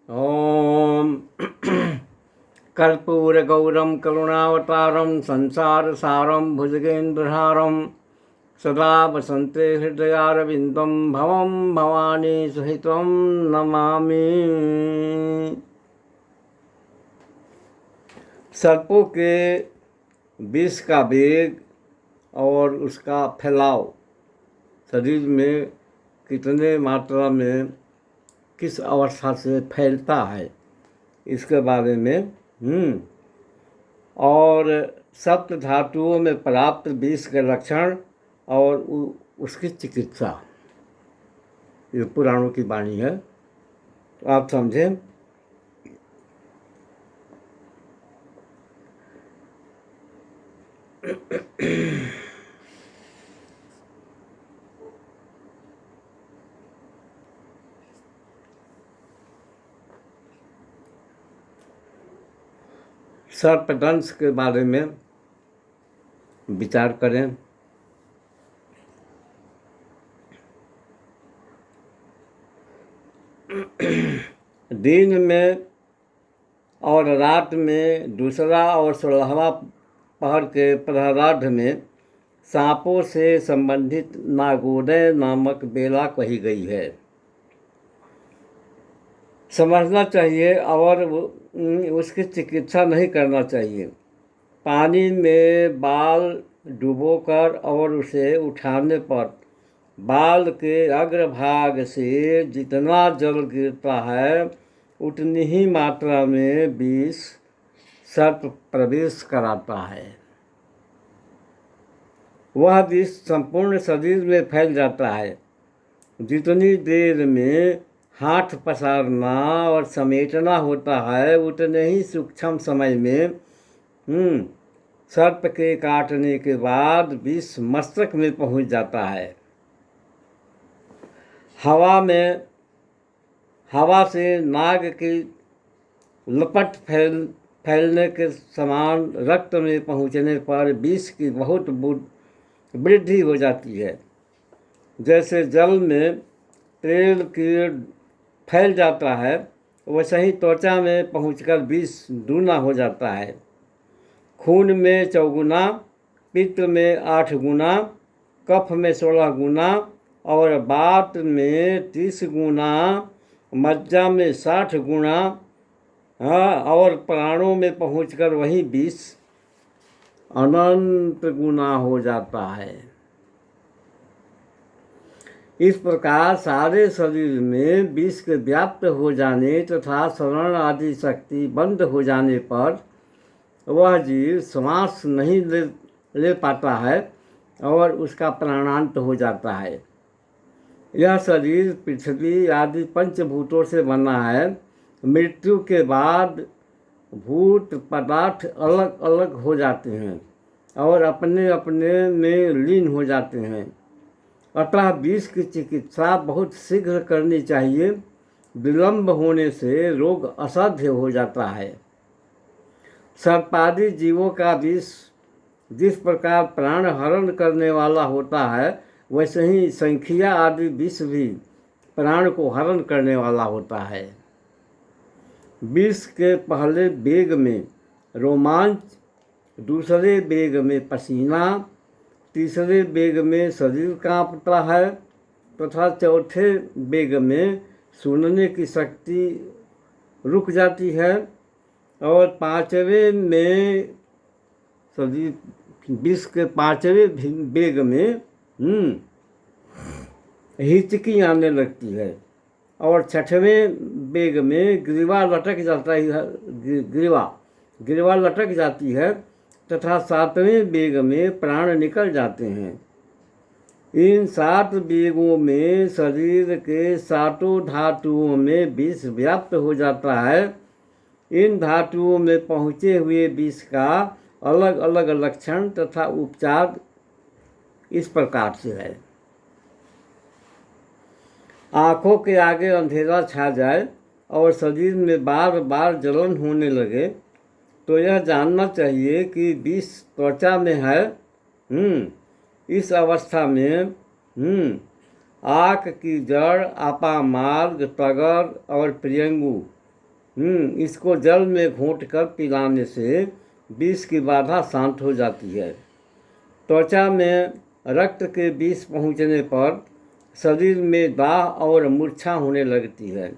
ओम कर्पूरगौरम करुणावतारम संसारसारम भुजगेन्द्रहारम सदा वसन्ते हृदयारविन्दं भवं भवानी सहितं नमामि। सर्पों के विष का वेग और उसका फैलाव शरीर में कितने मात्रा में किस अवस्था से फैलता है इसके बारे में और सप्त धातुओं में प्राप्त विष के लक्षण और उसकी चिकित्सा, ये पुराणों की वाणी है, तो आप समझें। सर्पदंश के बारे में विचार करें। दिन में और रात में दूसरा और 16वां पहर के प्रहरार्ध में सांपों से संबंधित नागोदय नामक बेला कही गई है। समझना चाहिए और उसकी चिकित्सा नहीं करना चाहिए। पानी में बाल डुबोकर और उसे उठाने पर बाल के अग्रभाग से जितना जल गिरता है उतनी ही मात्रा में विष सर्प प्रवेश कराता है। वह विष संपूर्ण शरीर में फैल जाता है। जितनी देर में हाथ पसारना और समेटना होता है उतने ही सूक्ष्म समय में सर्प के काटने के बाद विष मस्तक में पहुंच जाता है। हवा से नाग की लपट फैलने के समान रक्त में पहुंचने पर विष की बहुत वृद्धि हो जाती है। जैसे जल में तेल कीड़ फैल जाता है वैसे ही त्वचा में पहुंचकर विष दूना हो जाता है। खून में 4 गुना, पित्त में 8 गुना, कफ में 16 गुना और वात में 30 गुना, मज्जा में 60 गुना और प्राणों में पहुंचकर वही विष अनंत गुना हो जाता है। इस प्रकार सारे शरीर में विष के व्याप्त हो जाने तथा श्रवण आदि शक्ति बंद हो जाने पर वह जीव श्वास नहीं ले पाता है और उसका प्राणांत हो जाता है। यह शरीर पृथ्वी आदि पंचभूतों से बना है। मृत्यु के बाद भूत पदार्थ अलग अलग हो जाते हैं और अपने अपने में लीन हो जाते हैं। अतः विष की चिकित्सा बहुत शीघ्र करनी चाहिए। विलंब होने से रोग असाध्य हो जाता है। सर्पादि जीवों का विष जिस प्रकार प्राण हरण करने वाला होता है वैसे ही संखिया आदि विष भी प्राण को हरण करने वाला होता है। विष के पहले वेग में रोमांच, दूसरे वेग में पसीना, तीसरे वेग में शरीर कांपता है तथा चौथे वेग में सुनने की शक्ति रुक जाती है और पांचवें में विष के 5वें वेग में हिचकी आने लगती है और 6वें वेग में ग्रीवा लटक जाता है, ग्रीवा लटक जाती है तथा 7वें वेग में प्राण निकल जाते हैं। इन 7 वेगों में शरीर के 7 धातुओं में विष व्याप्त हो जाता है। इन धातुओं में पहुँचे हुए विष का अलग अलग लक्षण तथा उपचार इस प्रकार से है। आँखों के आगे अंधेरा छा जाए और शरीर में बार बार जलन होने लगे तो यह जानना चाहिए कि विष त्वचा में है। इस अवस्था में आँख की जड़, अपामार्ग, तगर और प्रियंगु इसको जल में घोंट कर पिलाने से विष की बाधा शांत हो जाती है। त्वचा में रक्त के विष पहुँचने पर शरीर में दाह और मूर्छा होने लगती है।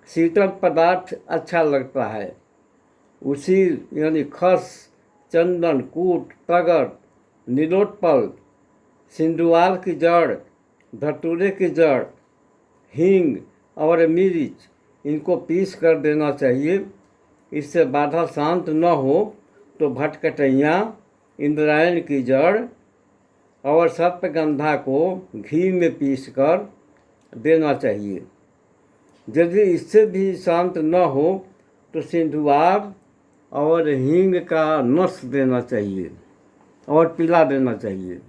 शीतल पदार्थ अच्छा लगता है। उसीर यानी खस, चंदन, कूट, तगर, नीलोत्पल, सिंधुआर की जड़, धतूरे की जड़, हींग और मिर्च इनको पीस कर देना चाहिए। इससे बाधा शांत न हो तो भटकटैया, इंद्रायण की जड़ और सर्पगंधा को घी में पीस कर देना चाहिए। यदि इससे भी शांत न हो तो सिंधुआर और हींग का नस देना चाहिए और पिला देना चाहिए।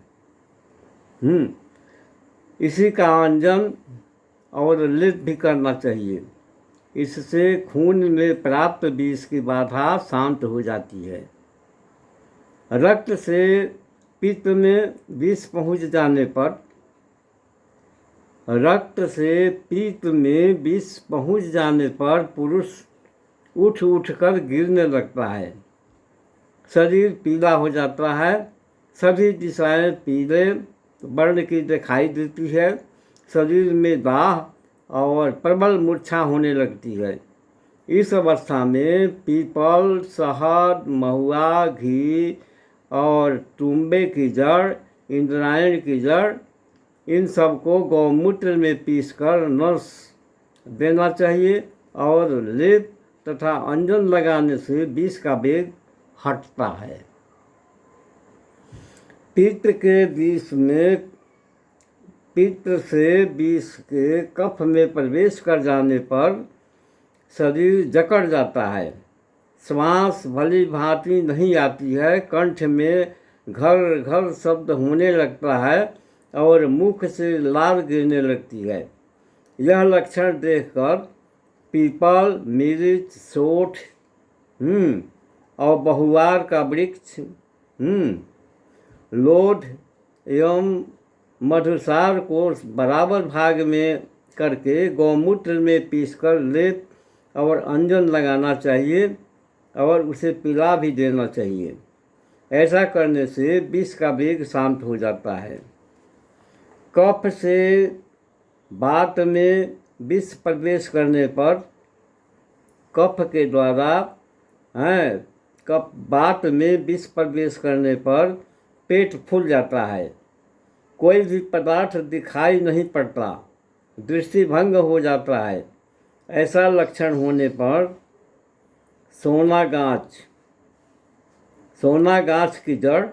इसी का अंजन और लेप भी करना चाहिए। इससे खून में प्राप्त विष की बाधा शांत हो जाती है। रक्त से पित्त में विष पहुँच जाने पर पुरुष उठ कर गिरने लगता है। शरीर पीला हो जाता है। सभी दिशाएं पीले वर्ण की दिखाई देती है। शरीर में दाह और प्रबल मूर्छा होने लगती है। इस अवस्था में पीपल, शहद, महुआ, घी और तुंबे की जड़, इंद्रायण की जड़ इन सबको गौमूत्र में पीसकर नस देना चाहिए और लेप तथा अंजन लगाने से विष का वेग हटता है। पित्त से विष के कफ में प्रवेश कर जाने पर शरीर जकड़ जाता है। श्वास भली भांति नहीं आती है। कंठ में घर घर शब्द होने लगता है और मुख से लार गिरने लगती है। यह लक्षण देखकर पीपल, मिर्च, सोठ और बहुआर का वृक्ष, लोढ़ एवं मधुसार को बराबर भाग में करके गौमूत्र में पीसकर लेप और अंजन लगाना चाहिए और उसे पिला भी देना चाहिए। ऐसा करने से विष का वेग शांत हो जाता है। कफ से वात में विष प्रवेश करने पर वात में विष प्रवेश करने पर पेट फूल जाता है। कोई भी पदार्थ दिखाई नहीं पड़ता, दृष्टि भंग हो जाता है। ऐसा लक्षण होने पर सोना गाछ की जड़,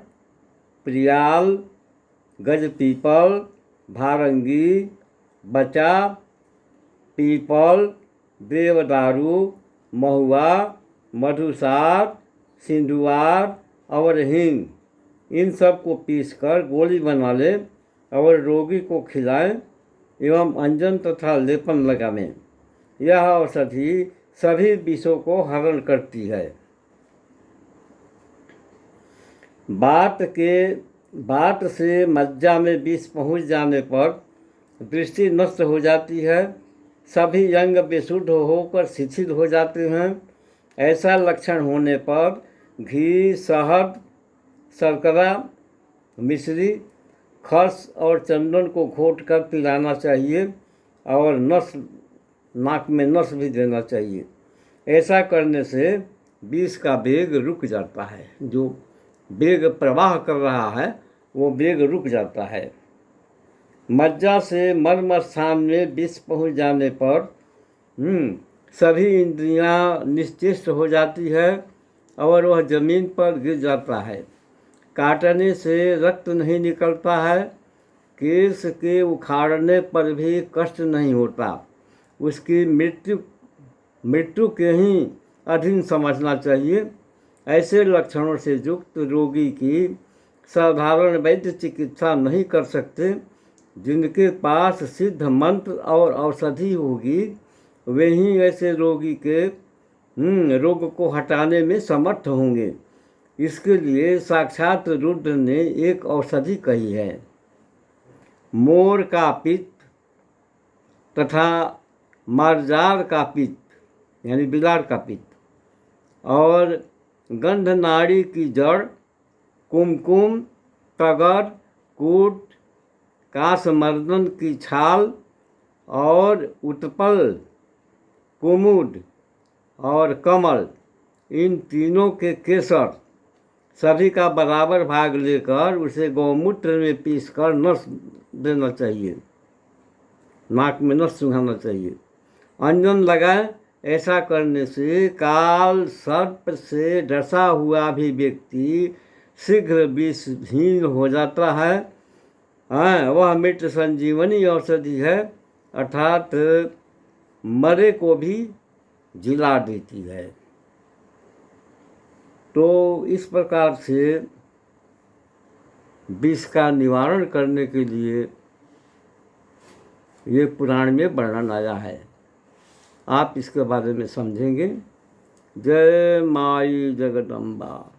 प्रियाल, गजपीपल, भारंगी, बचा, पीपल, देवदारू, महुआ, मधुसार, सिंधुआर और हींग इन सब को पीसकर गोली बना ले और रोगी को खिलाएं एवं अंजन तथा लेपन लगावें। यह औषधि सभी विषों को हरण करती है। वात से मज्जा में विष पहुँच जाने पर दृष्टि नष्ट हो जाती है। सभी अंग विशुद्ध होकर शिथिल हो जाते हैं। ऐसा लक्षण होने पर घी, शहद, शर्करा, मिश्री, खस और चंदन को घोट कर पिलाना चाहिए और नाक में नस भी देना चाहिए। ऐसा करने से विष का वेग रुक जाता है। जो वेग प्रवाह कर रहा है वो वेग रुक जाता है। मज्जा से मर्म स्थान में विष पहुँच जाने पर सभी इंद्रियां निश्चेष्ट हो जाती है और वह जमीन पर गिर जाता है। काटने से रक्त नहीं निकलता है। केस के उखाड़ने पर भी कष्ट नहीं होता। उसकी मृत्यु के ही अधीन समझना चाहिए। ऐसे लक्षणों से युक्त रोगी की साधारण वैद्य चिकित्सा नहीं कर सकते। जिनके पास सिद्ध मंत्र और औषधि होगी वे ही ऐसे रोगी के रोग को हटाने में समर्थ होंगे। इसके लिए साक्षात रुद्र ने एक औषधि कही है। मोर का पित्त तथा मार्जार का पित्त यानी बिलार का पित्त, और गंध नाड़ी की जड़, कुमकुम, टगर, कूट, कासमर्दन की छाल और उत्पल, कुमुद और कमल, इन तीनों के केसर सभी का बराबर भाग लेकर उसे गौमूत्र में पीसकर नस देना चाहिए, नाक में नस सुंघाना चाहिए। अंजन लगाए। ऐसा करने से काल सर्प से डसा हुआ भी व्यक्ति शीघ्र विषहीन हो जाता है। वह मृत संजीवनी औषधि है, अर्थात मरे को भी जिला देती है। तो इस प्रकार से विष का निवारण करने के लिए ये पुराण में वर्णन आया है। आप इसके बारे में समझेंगे। जय माई जगदम्बा।